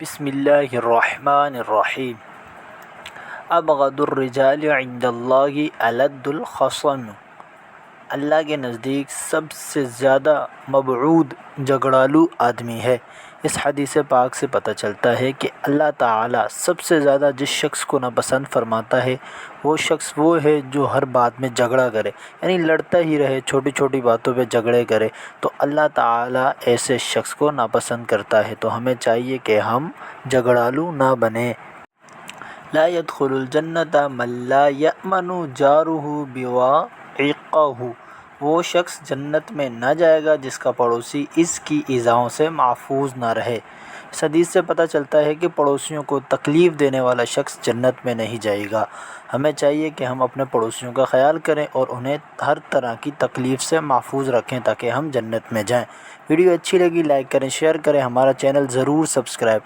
بسم اللہ الرحمن الرحیم۔ ابغض الرجال عند اللہ الد الخصم۔ اللہ کے نزدیک سب سے زیادہ مبغوض جھگڑالو آدمی ہے۔ اس حدیث پاک سے پتہ چلتا ہے کہ اللہ تعالیٰ سب سے زیادہ جس شخص کو ناپسند فرماتا ہے وہ شخص وہ ہے جو ہر بات میں جھگڑا کرے، یعنی لڑتا ہی رہے، چھوٹی چھوٹی باتوں پہ جھگڑے کرے، تو اللہ تعالیٰ ایسے شخص کو ناپسند کرتا ہے۔ تو ہمیں چاہیے کہ ہم جھگڑالو نہ بنیں۔ لا يدخل الجنة من لا يأمن جاره بواعقه۔ وہ شخص جنت میں نہ جائے گا جس کا پڑوسی اس کی ایذاؤں سے محفوظ نہ رہے۔ اس حدیث سے پتہ چلتا ہے کہ پڑوسیوں کو تکلیف دینے والا شخص جنت میں نہیں جائے گا۔ ہمیں چاہیے کہ ہم اپنے پڑوسیوں کا خیال کریں اور انہیں ہر طرح کی تکلیف سے محفوظ رکھیں تاکہ ہم جنت میں جائیں۔ ویڈیو اچھی لگی لائک کریں، شیئر کریں، ہمارا چینل ضرور سبسکرائب